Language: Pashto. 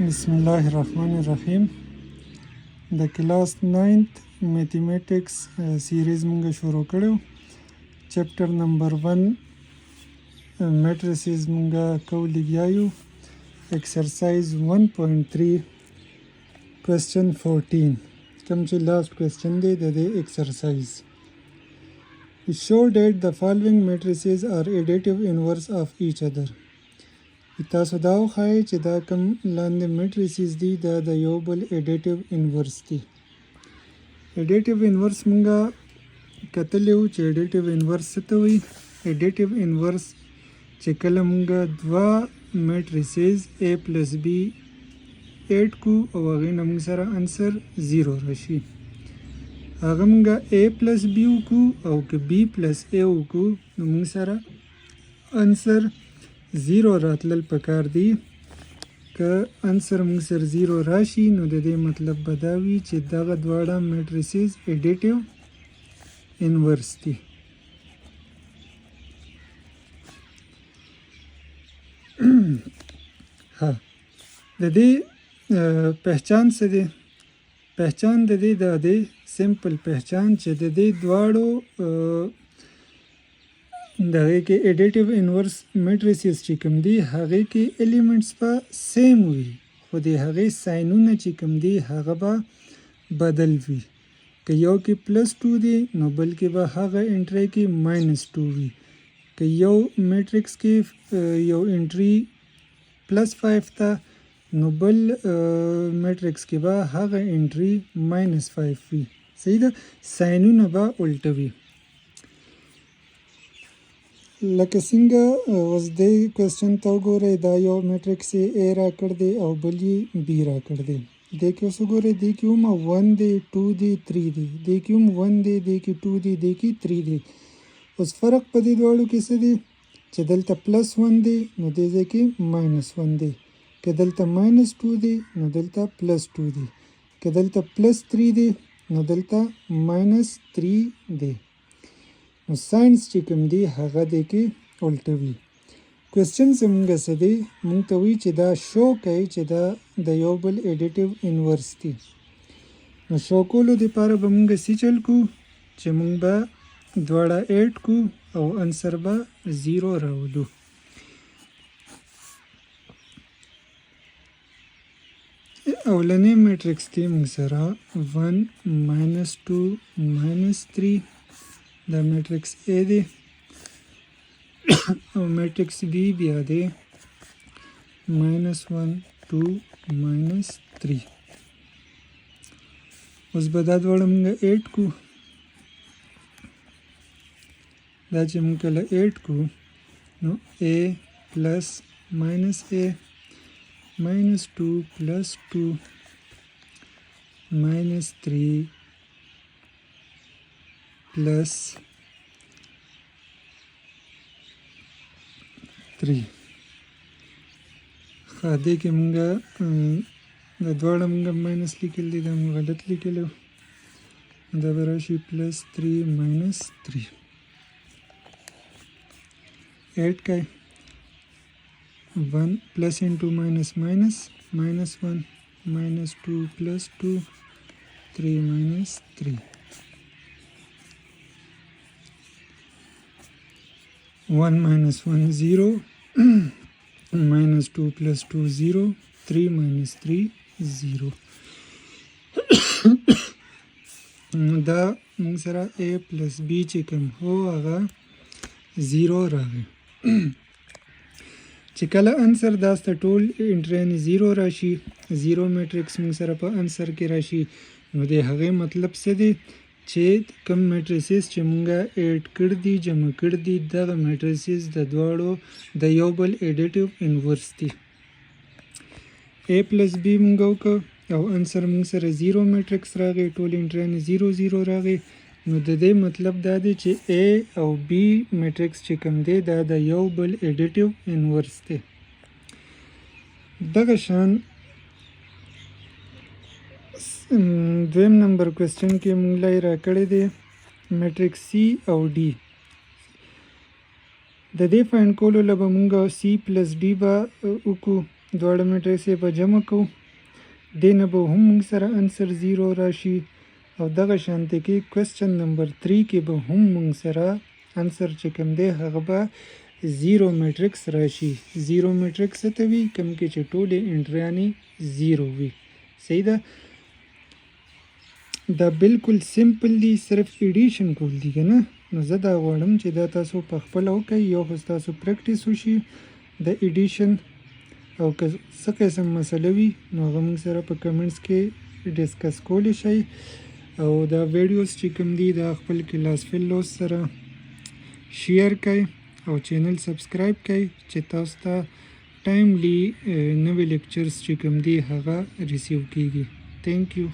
بسم الله الرحمن الرحیم. د کلاس 9th میتھمیټکس سیریز مونږ شروع کړو. چپټر نمبر 1 میټریسز مونږ کولی بیایو. ایکسرسایز 1.3 کوېسچن 14 کوم چې لاست کوېسچن دی د دې ایکسرسایز. Show that the following matrices are additive inverse of each other. تاسو دا وښایئ چې دا کوم لاندې میټریسز دي دا د یو بل ایډیټیو انورس دي. ایډیټیو انورس مونږه کتلی وو چې ایډیټیو انورس څه ته وایي. ایډیټیو انورس چې کله مونږه دوه میټریسز A پلس B ایډ کو او هغې نه مونږ سره انسر 0 راشي. هغه مونږه A پلس B وکړو او که B پلس A وکړو نو مونږ سره انسر 0 راتلل پکار دی. که انسر مونږ سره 0 راشي نو د دې مطلب به دا وي چې دغه دواړه میټریسز ایډیټیو انورس دي. ها د دې پہچان څه دی؟ پہچان د دې دا دی سمپل پہچان چې د دې دواړو دغه کې ایډیټیو انورس میټریسز چې کوم دي هغې کې الیمنټس به سیم وي خو د هغې ساینونه چې کوم دي هغه به بدل وي. که یو کې +2 دی نو بل کې به هغه انټری کې -2 وي. که یو میټرکس کې یو انټری +5 ته نو بل میټرکس کې به هغه انټری -5 وي. صحیح ده، ساینونه به الټه وي. لکه څنګه اوس دې کوېسچن ته وګورئ، دا یو میټرکس یې A راکړ دی او بل یې B راکړ دی. دې کې اوس وګورئ دې کې هم 1 دی 2 دی 3 دی، دې کې هم 1 دی دې کې 2 دی دې کې 3 دی. اوس فرق په دې دواړو کې څه دی چې دلته +1 دی نو دې ځای کې -1 دی، که دلته -2 دی نو دلته +2 دی، که دلته +3 دی نو دلته -3 دی. نو ساینس چې کوم دی هغه دی کې الټه وي. کوېسچن زمونږ څه دی؟ مونږ ته وایي چې دا شو کوي چې دا د یو بل ایډیټیو انورس دي. نو شو کولو دپاره به مونږ څه چل کو چې مونږ به دواړه ایډ کو او انسر به 0 راولو. اولنی میټرکس دی مونږ سره 1 -2 -3 دا میټرکس A دی او میټرکس B بیا دی -1 2 -3. اوس به دا دواړه مونږ ایډ کو. دا چې مونږ کله ایډ کو نو A پلس -A -2 +2 -3 plus 3. دې کې مونږه دا دواړه مونږه ماینس لیکل دي، دا مونږ غلط لیکلو، دا به راشي +3 -3. ایډ کوي 1 + into -1 -2 +2 3 -3. 1 -1 0 -2 + 2 0 3 -3 0. دا موږ سره A پلس B چې کوم هو هغه 0 راغی. چې کله انسر دا ستا ټول انټرین 0 راشي، 0 میټرکس موږ سره په انسر کې راشي، نو د هغې مطلب څه دی چې کوم میټریسز چې مونږه ایډ کړ دي جمع کړ دي دغه میټریسز د دواړو د یو بل ایډیټیو انورس دي. A پلس B مونږ وکړه او انسر مونږ سره 0 میټرکس راغی، ټول انټرین 0 0 راغی، نو د دې مطلب دا دی چې A او B میټرکس چې کوم دی دا د یو بل ایډیټیو انورس دی. دغه شان دویم نمبر کوېسچن کې مونږ لا یې راکړی دی میټرکس C او D. د دې فایند کولو له به مونږ C پلس D به وکړو دواړه میټریکس یې په جمع کوو، دې نه به هم موږ سره انسر 0 راشي او دغه شانتې کې کوېسچن نمبر 3 کې به هم موږ سره انسر چې کوم دی هغه به 0 میټریکس راشي. 0 میټریکس څه ته وي؟ کوم کې چې ټولې انټریانې 0 وي. صحیح ده؟ دا بالکل سمپل دی، صرف ایډیشن کول دي که نه. نو زه دا غواړم چې دا تاسو په خپله وکړئ، یو خو ستاسو پریکټیس وشي د ایډیشن، او که څه قسم مسله وي نو هغه موږ سره په کمنټس کې ډسکس کولی شئ. او دا ویډیوز چې کوم دي دا خپل کلاس فیلوز سره شیر کړئ او چینل سبسکرایب کړئ چې تاسو ته ټایملی نوې لیکچرز چې کوم دي هغه ریسیو کیږي. تھینک یو.